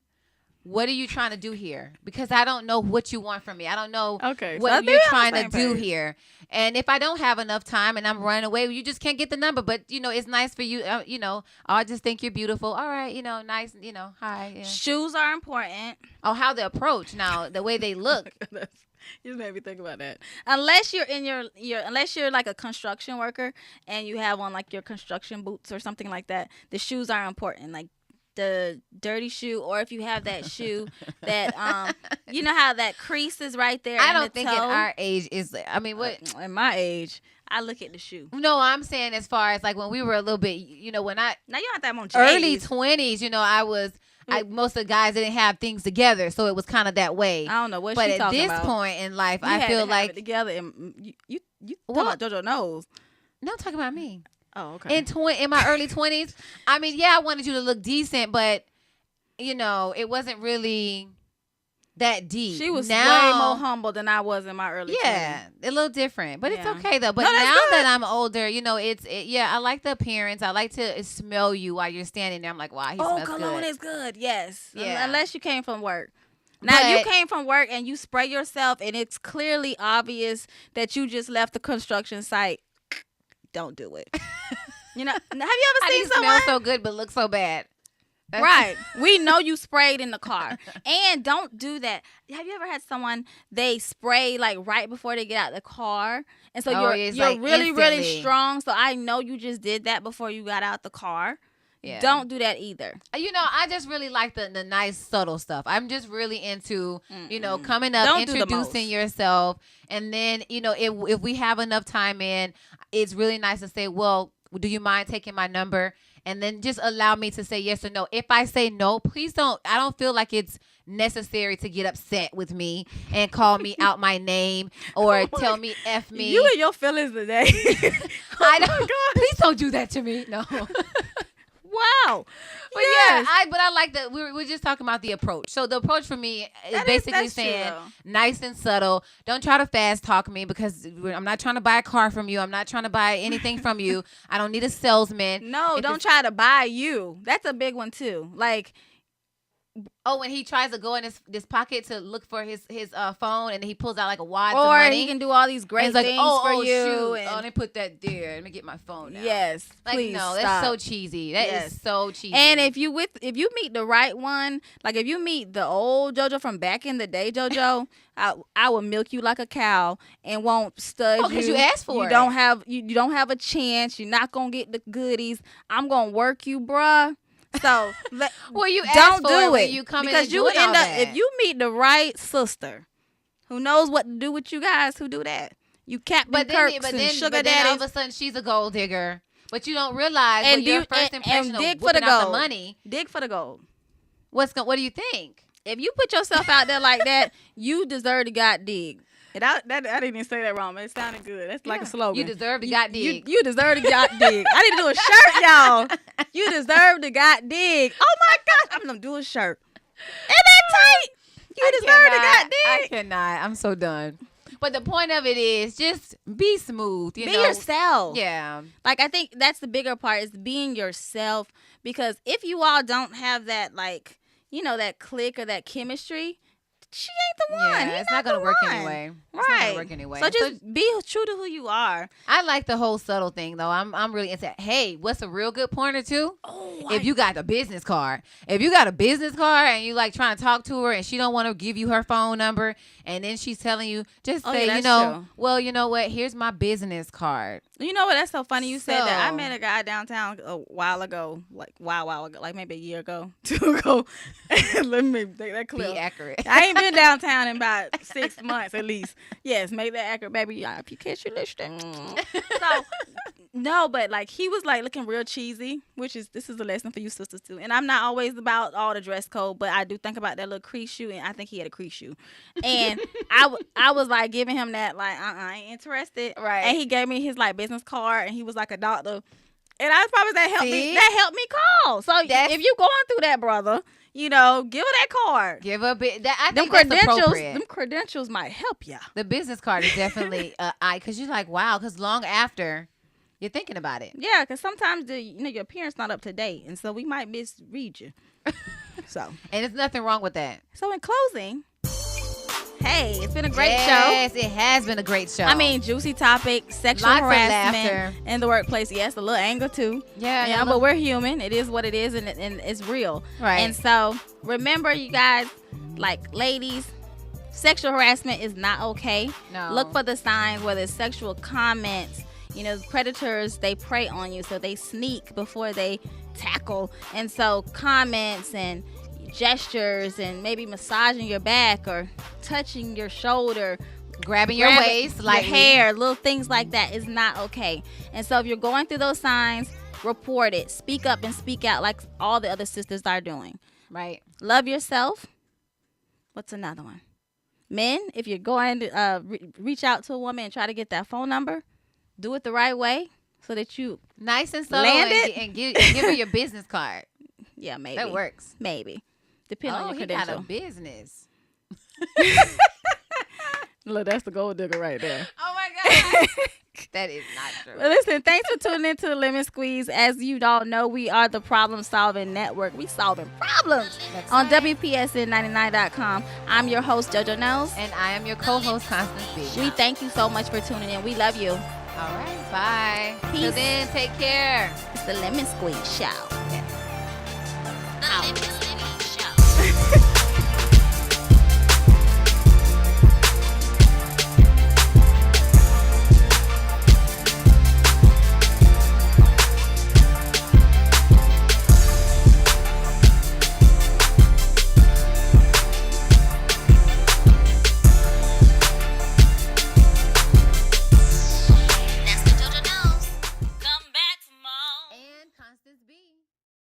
What are you trying to do here? Because I don't know what you want from me. I don't know what you're trying to do here. And if I don't have enough time and I'm running away, you just can't get the number. But, it's nice for you. I just think you're beautiful. All right. Nice. Hi. Yeah. Shoes are important. Oh, how they approach now, the way they look. You made me think about that. Unless you're in unless you're like a construction worker and you have on like your construction boots or something like that, the shoes are important. Like the dirty shoe, or if you have that shoe that you know how that crease is right there. I don't think at our age is. I mean, what in my age, I look at the shoe. No, I'm saying as far as like when we were a little bit, when I now you have that on early 20s, I was. Most of the guys didn't have things together, so it was kind of that way. I don't know what she's talking about. But at this point in life, you I feel like it together. And you talking about JoJo knows. No, I'm talking about me. Oh, okay. In my early 20s, I mean, yeah, I wanted you to look decent, but it wasn't really that deep. She was now, way more humble than I was in my early 20s. A little different, but it's Yeah. okay though. But No, that's now good. that I'm older, I like the appearance. I like to smell you while you're standing there. I'm like, wow, he smells cologne good. is good. Yes. Yeah. Unless you came from work. Now, you But- came from work and you spray yourself and it's clearly obvious that you just left the construction site. Don't do it. Have you ever How do seen you someone? smell so good but look so bad? Right. We know you sprayed in the car. And don't do that. Have you ever had someone, they spray like right before they get out of the car? And so you're it's like really, really instantly. strong. So I know you just did that before you got out the car. Yeah. Don't do that either. I just really like the nice subtle stuff. I'm just really into, coming up, Don't do the introducing most. yourself. And then, if we have enough time in, it's really nice to say, well, do you mind taking my number? And then just allow me to say yes or no. If I say no, please don't. I don't feel like it's necessary to get upset with me and call me out my name or tell me F me. You and your feelings today. I don't. Please don't do that to me. No. Wow. But Yes. I like that. We're just talking about the approach. So the approach for me is basically that's saying true. nice and subtle. Don't try to fast talk me because I'm not trying to buy a car from you. I'm not trying to buy anything from you. I don't need a salesman. No, If don't it's- try to buy you. That's a big one too. Like, Oh, when he tries to go in this pocket to look for his phone and he pulls out like a wad of or money. he can do all these and great he's like, things oh, for you. shoot. and- Let me put that there. Let me get my phone now. yes, Like, please no, stop. that's so cheesy. That is Yes. so cheesy. And if you meet the right one, like if you meet the old JoJo from back in the day, JoJo, I will milk you like a cow and won't stud you. Oh, 'cause you asked for you it. Don't have you don't have a chance. You're not gonna get the goodies. I'm gonna work you, bruh. So well, you don't asked for do it when it you come in because and you doing all end up that. if you meet the right sister who knows what to do with you guys who do that. You Captain Kirks and sugar but then all of daddies. a sudden she's a gold digger. But you don't realize And when your do- first and impression dig of for the whipping out the gold. money. Dig for the gold. What do you think? If you put yourself out there like that, you deserve to got digged. And I didn't even say that wrong, but it sounded good. That's like a slogan. You deserve to got digged. You deserve to got digged. I need to do a shirt, y'all. You deserve to got digged. Oh my gosh, I'm gonna do a shirt. Ain't that tight? You deserve to got I digged. cannot. I'm so done. But the point of it is just be smooth. You Be know? yourself. Yeah. Like I think that's the bigger part is being yourself. Because if you all don't have that that click or that chemistry, she ain't the one. Yeah, He's it's not gonna the work one. anyway. It's Right. not gonna work anyway. So just be true to who you are. I like the whole subtle thing though. I'm really into. Hey, what's a real good pointer too? If you got a business card, and you like trying to talk to her and she don't want to give you her phone number, and then she's telling you, just Oh, say, yeah, that's true. well, you know what? Here's my business card. You know what? That's so funny you said that. I So- met a guy downtown a while ago, like while ago, like maybe a year ago, 2 ago. Let me make that Be clear. accurate. I ain't been downtown in about 6 months at least. Yes, make that accurate, baby. Yeah, if you catch you listening. So no, but like he was like looking real cheesy, this is a lesson for you sisters too. And I'm not always about all the dress code, but I do think about that little crease shoe, and I think he had a crease shoe. And I was like giving him that like I ain't interested. Right. And he gave me his like business card, and he was like a doctor. And I promise that helped See? me. That helped me call. So That's- if you going through that, brother, give her that card. Give a bit. I Them think that's credentials, appropriate. them credentials might help ya. The business card is definitely because you're like, wow, because long after you're thinking about it. Yeah, because sometimes your appearance not up to date, and so we might misread you. So And there's nothing wrong with that. in closing, hey, it's been a great Yes, it has been a great show. show. I mean, juicy topic, sexual Lots of harassment laughter. in the workplace. Yes, a little anger too. yeah, But we're human. It is what it is, and it's real. Right. And so remember, you guys, like ladies, sexual harassment is not okay. No. Look for the signs, whether it's sexual comments. Predators, they prey on you, so they sneak before they tackle. And so comments and gestures and maybe massaging your back or touching your shoulder, grabbing your waist, like your hair, little things like that is not okay. And so if you're going through those signs, report it. Speak up and speak out like all the other sisters are doing. Right. Love yourself. What's another one? Men, if you're going to reach out to a woman and try to get that phone number, do it the right way so that you, Nice and subtle Land and, it. and give her your business card. yeah, maybe. That works. Maybe. Depending on your he credential. got a business. Look, that's the gold digger right there. Oh my God. That is not true. Well, listen, thanks for tuning into the Lemon Squeeze. As you all know, we are the Problem Solving Network. We solving problems on WPSN99.com. I'm your host, JoJo Nels. And I am your co-host, Constance B. We thank you so much for tuning in. We love you. All right, bye. Peace. Till then, take care. It's the Lemon Squeeze Show. Yes.